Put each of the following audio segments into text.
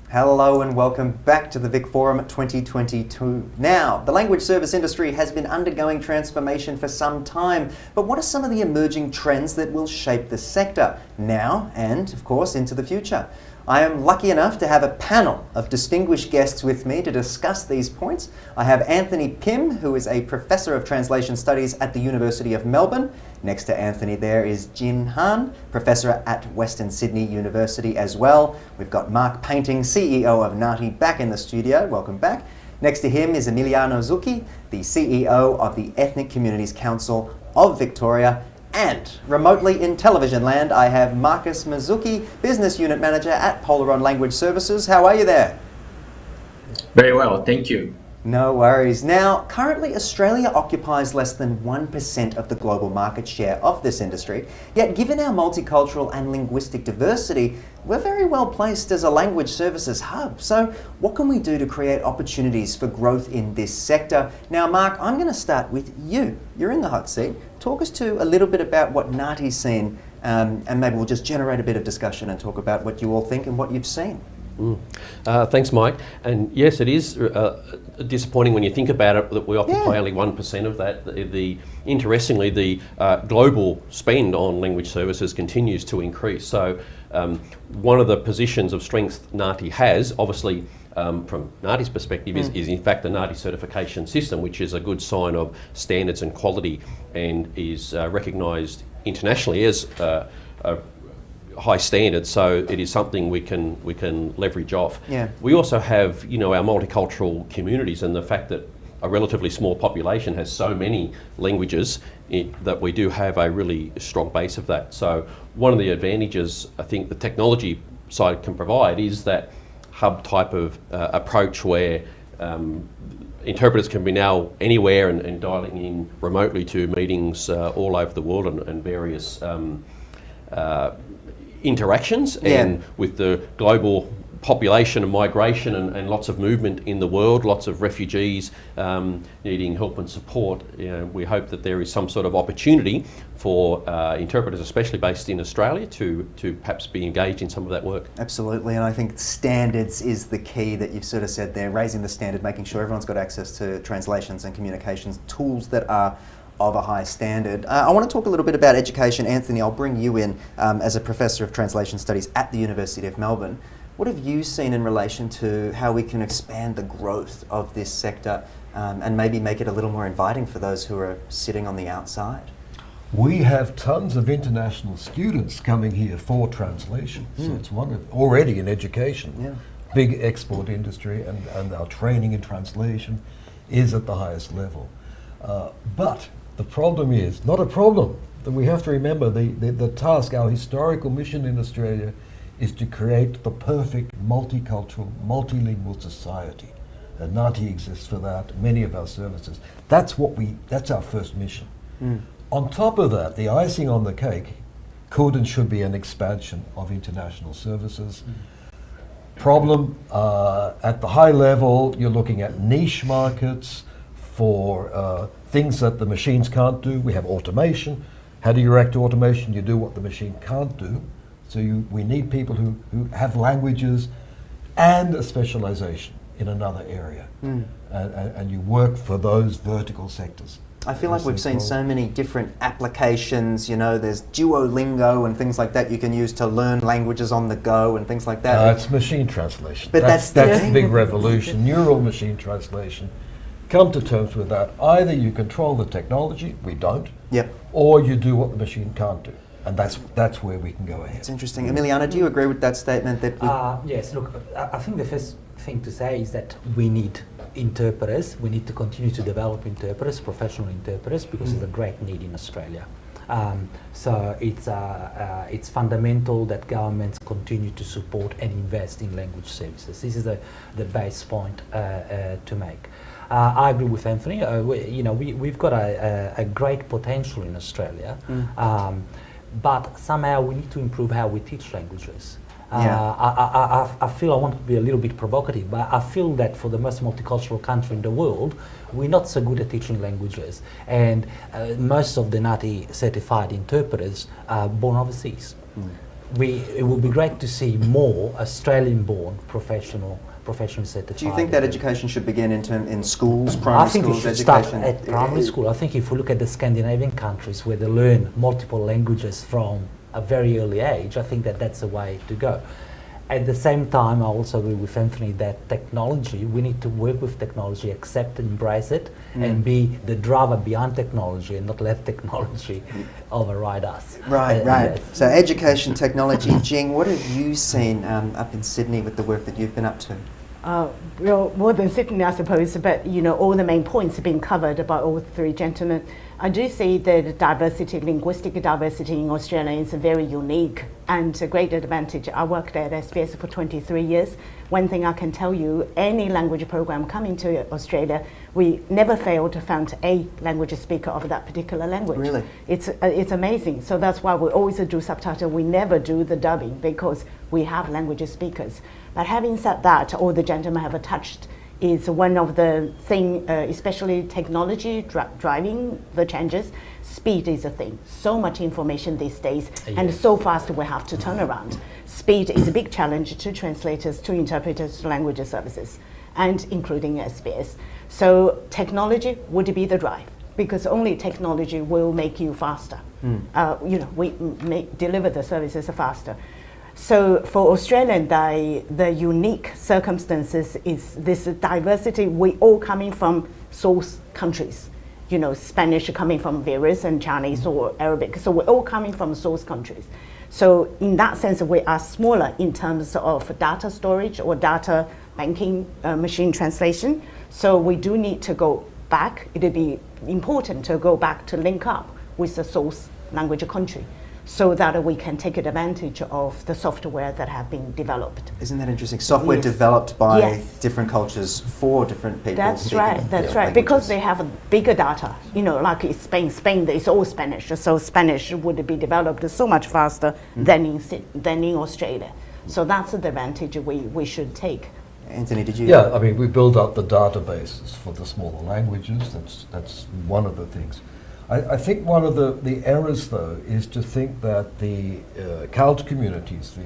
Hello and welcome back to the VicForum 2022. Now, the language service industry has been undergoing transformation for some time, but what are some of the emerging trends that will shape the sector now and, of course, into the future? I am lucky enough to have a panel of distinguished guests with me to discuss these points. I have Anthony Pym, who is a Professor of Translation Studies at the University of Melbourne. Next to Anthony there is Jing, Professor at Western Sydney University as well. We've got Mark Painting, CEO of NAATI, back in the studio. Welcome back. Next to him is Emiliano Zucchi, the CEO of the Ethnic Communities Council of Victoria. And remotely in television land, I have Marcus Mizuki, Business Unit Manager at Polaris Language Services. How are you there? Very well, thank you. No worries. Now, currently Australia occupies less than 1% of the global market share of this industry, yet given our multicultural and linguistic diversity, we're very well placed as a language services hub. So what can we do to create opportunities for growth in this sector? Now, Mark, I'm going to start with you. You're in the hot seat. Talk us to a little bit about what NAATI's seen, and maybe we'll just generate a bit of discussion and talk about what you all think and what you've seen. Thanks, Mike. And yes, it is disappointing when you think about it that we occupy only 1% of that. Interestingly, the global spend on language services continues to increase. So one of the positions of strength NAATI has, obviously, from NAATI's perspective, is in fact the NAATI certification system, which is a good sign of standards and quality and is recognised internationally as a high standard, so it is something we can leverage off. Yeah. We also have, our multicultural communities, and the fact that a relatively small population has so many languages that we do have a really strong base of that. So one of the advantages I think the technology side can provide is that hub type of approach where interpreters can be now anywhere and dialing in remotely to meetings all over the world and various interactions, and with the global population and migration and lots of movement in the world, lots of refugees needing help and support, we hope that there is some sort of opportunity for interpreters, especially based in Australia, to perhaps be engaged in some of that work. Absolutely, and I think standards is the key that you've sort of said there, raising the standard, making sure everyone's got access to translations and communications tools that are of a high standard. I want to talk a little bit about education. Anthony, I'll bring you in as a Professor of Translation Studies at the University of Melbourne. What have you seen in relation to how we can expand the growth of this sector and maybe make it a little more inviting for those who are sitting on the outside? We have tons of international students coming here for translation, so it's already in education. Big export industry, and our training in translation is at the highest level. But the problem is, not a problem, that we have to remember the task, our historical mission in Australia is to create the perfect multicultural, multilingual society. And NAATI exists for that, many of our services. That's our first mission. On top of that, the icing on the cake could and should be an expansion of international services. Problem, at the high level, you're looking at niche markets for things that the machines can't do. We have automation. How do you react to automation? You do what the machine can't do. So we need people who have languages and a specialization in another area. And you work for those vertical sectors. I feel like we've seen so many different applications, there's Duolingo and things like that you can use to learn languages on the go and things like that. It's machine translation. But that's the big revolution, neural machine translation. Come to terms with that. Either you control the technology, we don't, or you do what the machine can't do. And that's where we can go ahead. It's interesting. Emiliano, do you agree with that statement? Yes, look, I think the first thing to say is that we need interpreters. We need to continue to develop interpreters, professional interpreters, because there's a great need in Australia. So it's fundamental that governments continue to support and invest in language services. This is the base point to make. I agree with Anthony. We've got a great potential in Australia, but somehow we need to improve how we teach languages. I feel, I want to be a little bit provocative, but I feel that for the most multicultural country in the world, we're not so good at teaching languages. And most of the NAATI certified interpreters are born overseas. it would be great to see more Australian-born professional certified. Do you think that education should begin in schools, I primary think schools, it should education? start at primary school. I think if we look at the Scandinavian countries where they learn multiple languages from a very early age, I think that that's the way to go. At the same time, I also agree with Anthony that technology, we need to work with technology, accept and embrace it, and be the driver behind technology and not let technology override us. Right. Yes. So education, technology. Jing, what have you seen up in Sydney with the work that you've been up to? Well, more than Sydney, I suppose, but all the main points have been covered by all three gentlemen. I do see that diversity, linguistic diversity in Australia is very unique and a great advantage. I worked at SBS for 23 years. One thing I can tell you, any language program coming to Australia, we never fail to find a language speaker of that particular language. Really? It's amazing. So that's why we always do subtitle. We never do the dubbing because we have language speakers. But having said that, all the gentlemen have touched is one of the thing, especially technology driving the changes. Speed is a thing. So much information these days, and so fast we have to turn around. Speed is a big challenge to translators, to interpreters, to language services, and including SBS. So technology would be the drive, because only technology will make you faster. We deliver the services faster. So for Australia, the unique circumstances is this diversity. We all coming from source countries, Spanish coming from various and Chinese or Arabic. So we're all coming from source countries. So in that sense, we are smaller in terms of data storage or data banking, machine translation. So we do need to go back. It'll be important to go back to link up with the source language country, so that we can take advantage of the software that have been developed. Isn't that interesting? Software developed by different cultures for different people. That's right, because they have a bigger data. Like in Spain it's all Spanish, so Spanish would be developed so much faster than in Australia. So that's the advantage we should take. Anthony, did you? Yeah, I mean, we build up the databases for the smaller languages. That's one of the things. I think one of the errors, though, is to think that the CALT communities,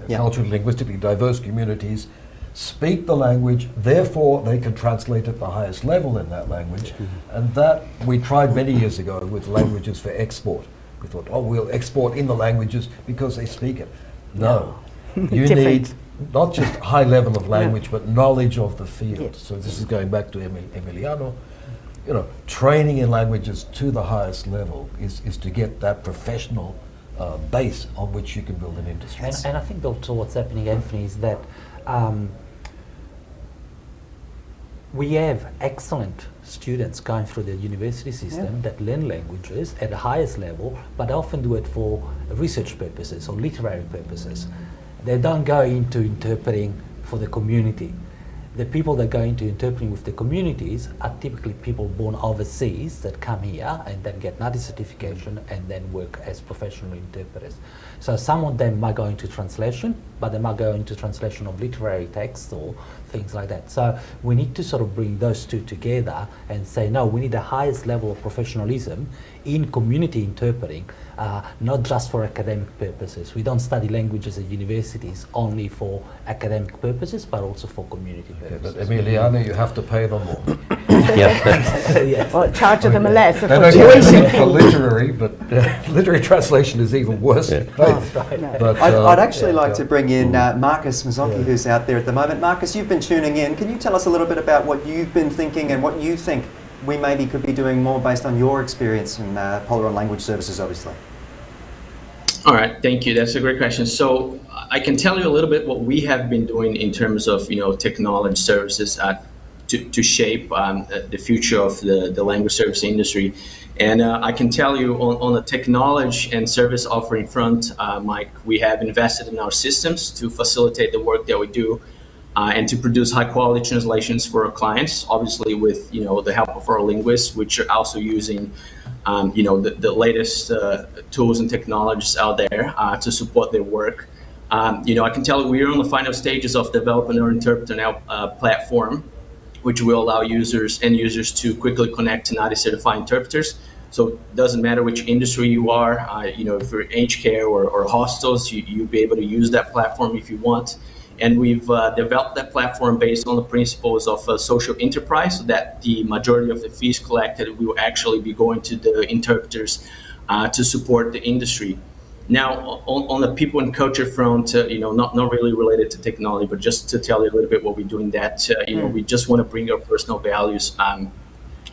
the culturally linguistically diverse communities, speak the language, therefore they can translate at the highest level in that language. And that we tried many years ago with languages for export. We thought, we'll export in the languages because they speak it. No, you need not just high level of language, but knowledge of the field. So this is going back to Emiliano. Training in languages to the highest level is to get that professional base on which you can build an industry. And I think also what's happening, Anthony, is that we have excellent students going through the university system that learn languages at the highest level, but often do it for research purposes or literary purposes. They don't go into interpreting for the community. The people that go into interpreting with the communities are typically people born overseas that come here and then get NAATI certification and then work as professional interpreters. So some of them might go into translation, but they might go into translation of literary texts or things like that. So we need to sort of bring those two together and say, no, we need the highest level of professionalism in community interpreting, not just for academic purposes. We don't study languages at universities only for academic purposes, but also for community purposes. But Emiliano, you have to pay them more. Yes. Or charge them less for They don't tuition get for literary, but literary translation is even worse. But, I'd actually like to bring in Marcus Zucchi, who's out there at the moment. Marcus, you've been tuning in. Can you tell us a little bit about what you've been thinking and what you think we maybe could be doing more based on your experience in Polaris Language Services, obviously? All right, thank you. That's a great question. So I can tell you a little bit what we have been doing in terms of technology services to shape the future of the language service industry. And I can tell you on the technology and service offering front, Mike, we have invested in our systems to facilitate the work that we do and to produce high quality translations for our clients, obviously with the help of our linguists, which are also using the latest tools and technologies out there to support their work. I can tell you we're on the final stages of developing our Interpreter Now platform, which will allow end users to quickly connect to NAATI certified interpreters. So it doesn't matter which industry you are, if you're aged care or hostels, you'll be able to use that platform if you want. And we've developed that platform based on the principles of social enterprise, so that the majority of the fees collected will actually be going to the interpreters to support the industry. Now, on the people and culture front, not really related to technology, but just to tell you a little bit what we do in that, we just want to bring our personal values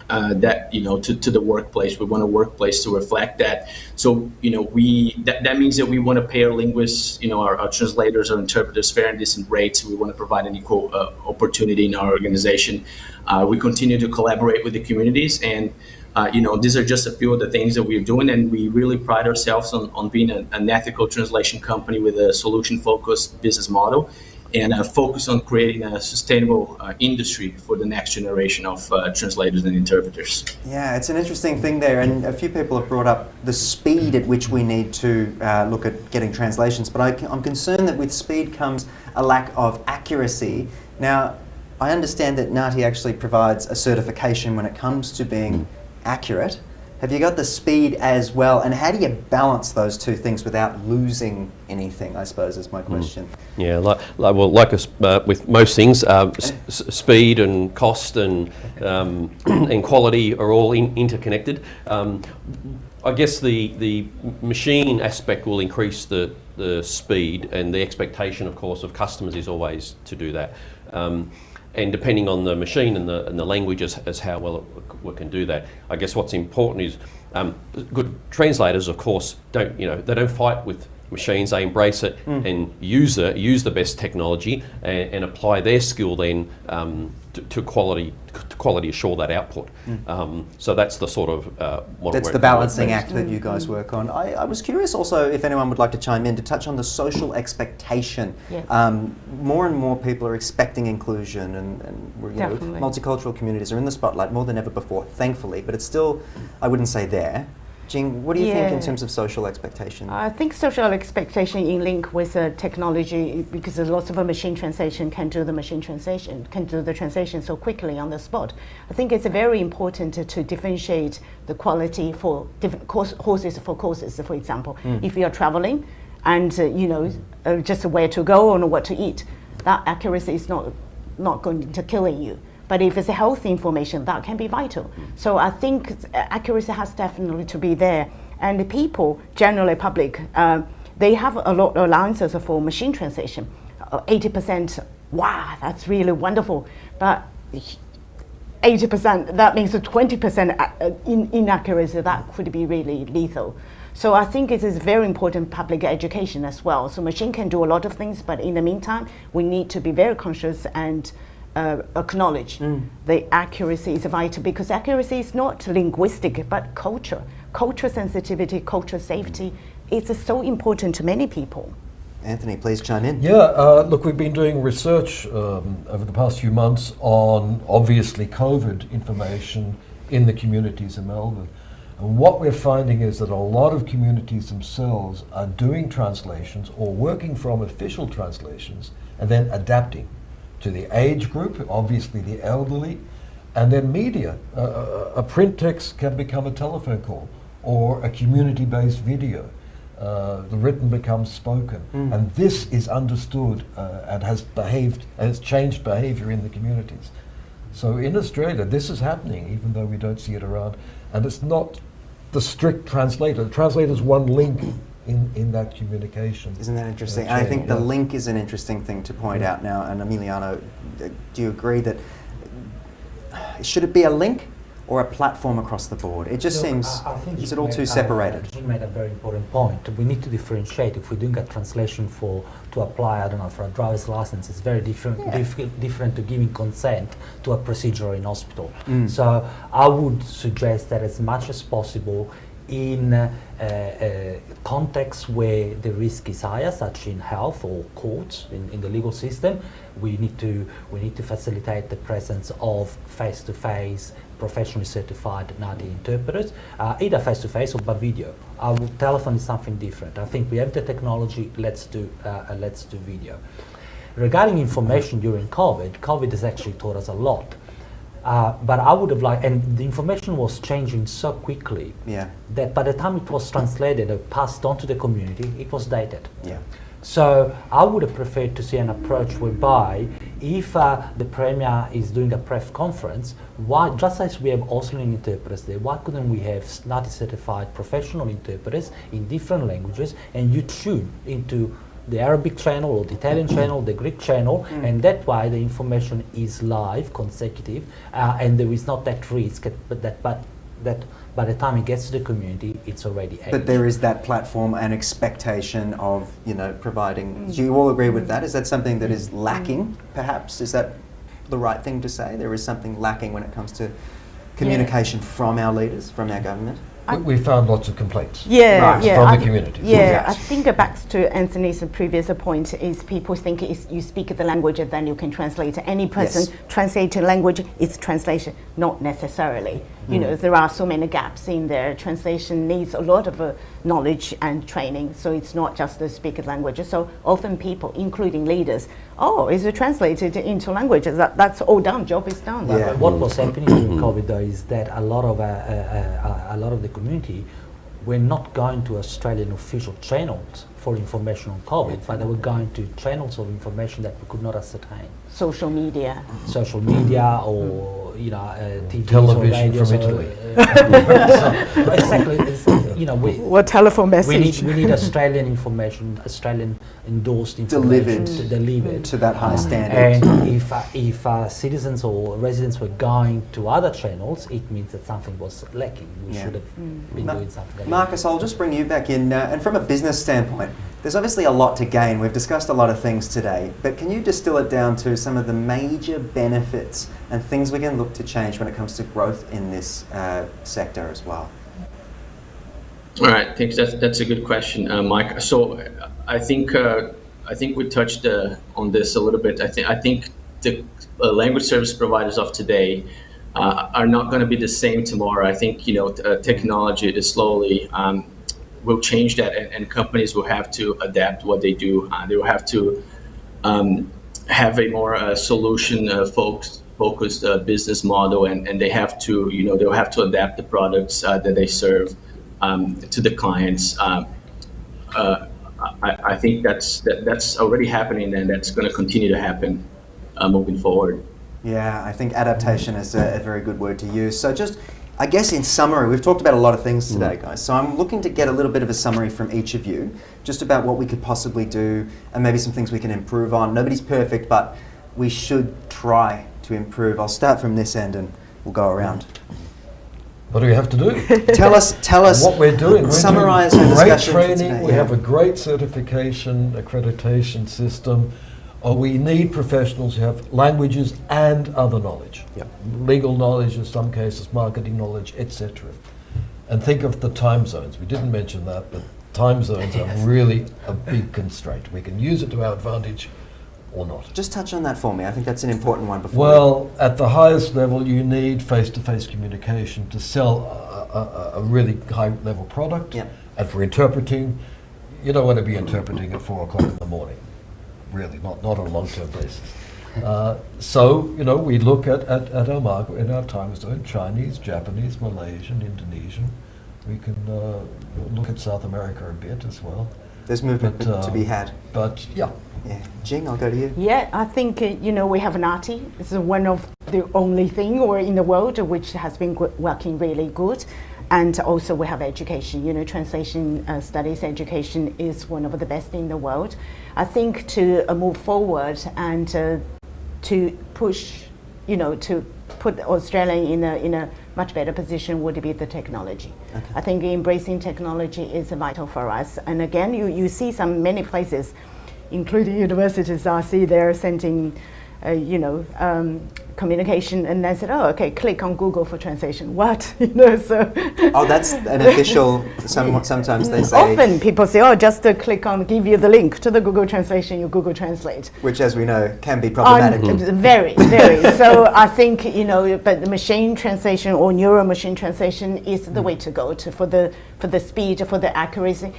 to the workplace. We want a workplace to reflect that. So, that means that we want to pay our linguists, our translators, our interpreters fair and decent rates. We want to provide an equal opportunity in our organization. We continue to collaborate with the communities, and these are just a few of the things that we're doing, and we really pride ourselves on being an ethical translation company with a solution-focused business model, and focus on creating a sustainable industry for the next generation of translators and interpreters. Yeah, it's an interesting thing there, and a few people have brought up the speed at which we need to look at getting translations, but I'm concerned that with speed comes a lack of accuracy. Now, I understand that NAATI actually provides a certification when it comes to being accurate. Have you got the speed as well, and how do you balance those two things without losing anything, I suppose, is my question. Yeah, with most things, speed and cost and quality are all interconnected. I guess the machine aspect will increase the speed, and the expectation, of course, of customers is always to do that. And depending on the machine and the language as how well it can do that. I guess what's important is good translators, of course, don't fight with machines. They embrace it and use the best technology and apply their skill then to quality assure that output. So that's the sort of model. That's the balancing act that you guys work on. I was curious also if anyone would like to chime in to touch on the social expectation. Yes. More and more people are expecting inclusion, and multicultural communities are in the spotlight more than ever before, thankfully, but it's still, I wouldn't say there. Jing, what do you think in terms of social expectation? I think social expectation in link with technology, because there's lots of machine translation can do the translation so quickly on the spot. I think it's very important to differentiate the quality for different courses, for example. If you're traveling and just where to go and what to eat, that accuracy is not going to kill you. But if it's health information, that can be vital. So I think accuracy has definitely to be there. And the people, generally public, they have a lot of allowances for machine translation. 80%, wow, that's really wonderful. But 80%, that means 20% inaccuracy, that could be really lethal. So I think it is very important public education as well. So machine can do a lot of things, but in the meantime, we need to be very conscious and acknowledge the accuracy is vital, because accuracy is not linguistic but culture sensitivity, culture safety. It's so important to many people. Anthony, please chime in. Look, we've been doing research over the past few months on obviously COVID information in the communities in Melbourne, and what we're finding is that a lot of communities themselves are doing translations or working from official translations and then adapting to the age group, obviously the elderly, and then media. A print text can become a telephone call or a community-based video. The written becomes spoken, and this is understood and has changed behaviour in the communities. So in Australia, this is happening, even though we don't see it around, and it's not the strict translator. The translator is one link in that communication. Isn't that interesting? And I think the link is an interesting thing to point out now. And Emiliano, do you agree that should it be a link or a platform across the board? It just seems, is it all too separated? Jing made a very important point. We need to differentiate. If we're doing a translation to apply, for a driver's license, it's very different to giving consent to a procedure in hospital. So I would suggest that as much as possible, in contexts where the risk is higher, such in health or courts, in the legal system, we need to facilitate the presence of face-to-face, professionally certified NAATI interpreters, either face-to-face or by video. Telephone is something different. I think we have the technology. Let's do video. Regarding information during COVID has actually taught us a lot. But I would have liked, and the information was changing so quickly Yeah. that by the time it was translated or passed on to the community, it was dated. Yeah. So I would have preferred to see an approach whereby if the Premier is doing a Prof conference, why, just as we have Australian interpreters there, why couldn't we have NAATI certified professional interpreters in different languages, and you tune into the Arabic channel or the Italian channel, the Greek channel, and that way the information is live, consecutive, and there is not that risk that by the time it gets to the community, it's already aged. But there is that platform and expectation of, providing. Do you all agree with that? Is that something that is lacking, perhaps? Is that the right thing to say? There is something lacking when it comes to communication from our leaders, from our government? We found lots of complaints Right. from the community. Yeah, I think back to Anthony's previous point is people think you speak the language and then you can translate. Any person translate a language, it's translation, not necessarily. There are so many gaps in there. Translation needs a lot of knowledge and training, so it's not just the speaker language. So often people, including leaders, is it translated into languages? That's all done, job is done. Yeah. What was happening during COVID though is that a lot of the community were not going to Australian official channels for information on COVID, but they were going to channels of information that we could not ascertain. Social media or TV, Television or from Italy. Exactly. What telephone message? We need Australian information, Australian endorsed information delivered to that high standard. And if citizens or residents were going to other channels, it means that something was lacking. We should have been doing something. Marcus, I'll just bring you back in. And from a business standpoint, there's obviously a lot to gain. We've discussed a lot of things today, but can you distill it down to some of the major benefits and things we can look to change when it comes to growth in this sector as well? All right, I think that's a good question, Mike. So I think we touched on this a little bit. I think the language service providers of today are not going to be the same tomorrow. I think technology is slowly will change that, and companies will have to adapt what they do. They will have to have a more solution focused business model, and they have to they'll have to adapt the products that they serve to the clients. I think that's already happening, and that's going to continue to happen moving forward. Yeah, I think adaptation is a very good word to use. So just, I guess in summary, we've talked about a lot of things today, guys. So I'm looking to get a little bit of a summary from each of you, just about what we could possibly do and maybe some things we can improve on. Nobody's perfect, but we should try to improve. I'll start from this end and we'll go around. What do we have to do? Tell us what we're doing. Summarize we're the doing great discussion training. today, We have a great certification, accreditation system. We need professionals who have languages and other knowledge. Yep. Legal knowledge in some cases, marketing knowledge, etc. And think of the time zones. We didn't mention that, but time zones are really a big constraint. We can use it to our advantage or not. Just touch on that for me. I think that's an important one. Before Well, at the highest level, you need face-to-face communication to sell a really high-level product. Yep. And for interpreting, you don't want to be interpreting at 4 o'clock in the morning. Really, not on a long-term basis. So, we look at our market in our time zone: Chinese, Japanese, Malaysian, Indonesian. We can look at South America a bit as well. there's movement to be had. But yeah. Yeah, Jing, I'll go to you. Yeah, I think, we have NAATI. It's one of the only thing in the world which has been working really good. And also we have education, translation studies education is one of the best in the world. I think to move forward and to push, to put Australia in a much better position would be the technology. Okay. I think embracing technology is vital for us. And again, you see many places, including universities, I see they're sending, communication, and I said, click on Google for translation. What? So. Oh, that's an official, sometimes they say. Often people say, just click on, give you the link to the Google translation, you Google Translate. Which, as we know, can be problematic. Very, very. So I think, but the machine translation or neuro machine translation is the way to go for the speed, for the accuracy.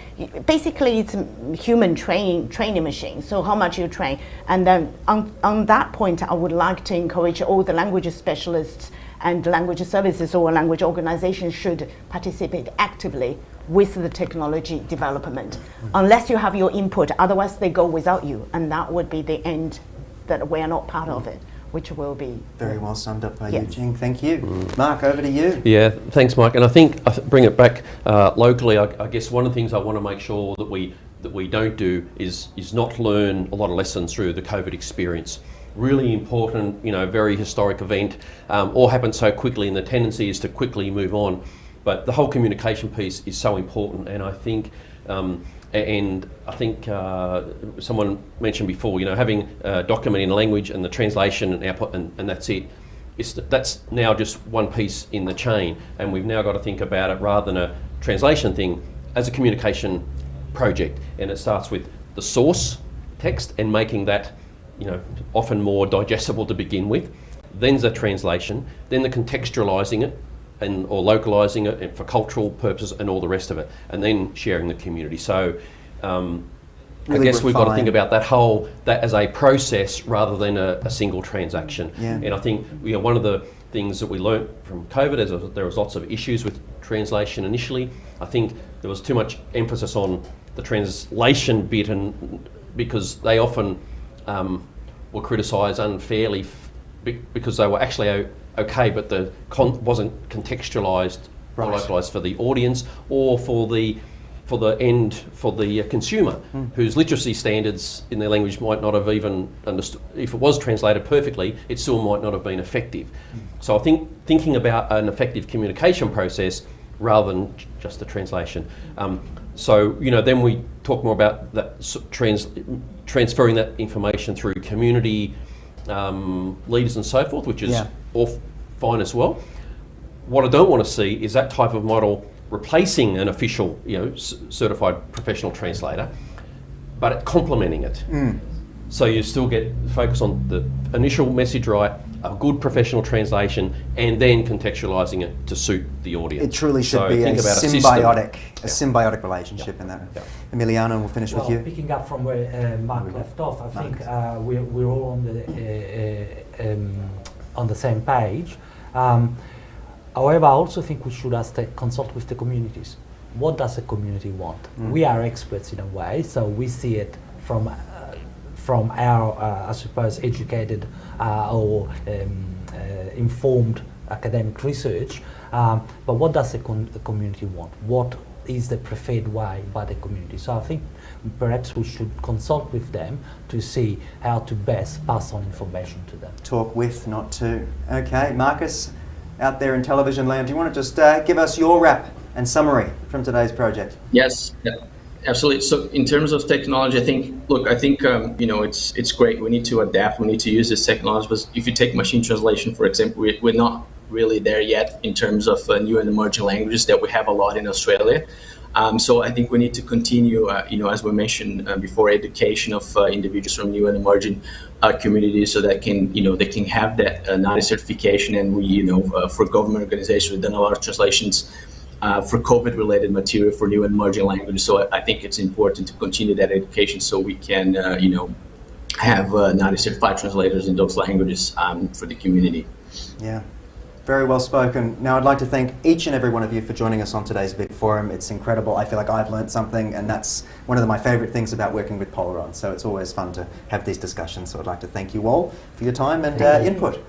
Basically, it's a human training machine. So how much you train. And then on that that point, I would like to encourage all the language specialists and language services or language organizations should participate actively with the technology development. Unless you have your input, otherwise they go without you, and that would be the end, that we are not part of it, which will be... Very well summed up by you, Yes. Jing. Thank you. Mark, over to you. Yeah, thanks, Mike. And I think bring it back locally. I guess one of the things I want to make sure that we don't do is not learn a lot of lessons through the COVID experience. Really important, very historic event, all happened so quickly, and the tendency is to quickly move on. But the whole communication piece is so important, and I think someone mentioned before, having documenting language and the translation and output, and that's it. That's now just one piece in the chain, and we've now got to think about it rather than a translation thing as a communication project. And it starts with the source text and making that, often more digestible to begin with. Then the translation, then the contextualising it, or localising it for cultural purposes and all the rest of it, and then sharing the community. So I guess we've got to think about that as a process rather than a single transaction. Yeah. And I think one of the things that we learnt from COVID is there was lots of issues with translation initially. I think there was too much emphasis on the translation bit, and because they often were criticised unfairly because they were actually okay, but the wasn't contextualised or localised for the audience or for the consumer, whose literacy standards in their language might not have even understood. If it was translated perfectly, it still might not have been effective. So I think thinking about an effective communication process rather than just the translation. Then we talk more about that transferring that information through community leaders and so forth, which is all fine as well. What I don't want to see is that type of model replacing an official, certified professional translator, but complementing it. So you still get focus on the initial message right, a good professional translation, and then contextualising it to suit the audience. It truly should be a symbiotic relationship in that. Emiliano, we'll finish with you. Picking up from where Mark left off, I think we're all on the same page. However, I also think we should consult with the communities. What does the community want? We are experts in a way, so we see it from our, I suppose, educated or informed academic research. But what does the community want? What is the preferred way by the community? So I think perhaps we should consult with them to see how to best pass on information to them. Talk with, not to. Okay, Marcus, out there in television land, do you want to just give us your wrap and summary from today's project? Yes, absolutely. So in terms of technology, I think it's great. We need to adapt. We need to use this technology. But if you take machine translation, for example, we're not really there yet in terms of new and emerging languages that we have a lot in Australia. So I think we need to continue, as we mentioned before, education of individuals from new and emerging communities, so that they can have that NAATI certification. And we, for government organizations, we've done a lot of translations for COVID-related material for new and emerging languages. So I think it's important to continue that education so we can, have NAATI certified translators in those languages for the community. Yeah. Very well spoken. Now I'd like to thank each and every one of you for joining us on today's VicForum. It's incredible. I feel like I've learned something, and that's one of my favourite things about working with Polaris. So it's always fun to have these discussions. So I'd like to thank you all for your time and input.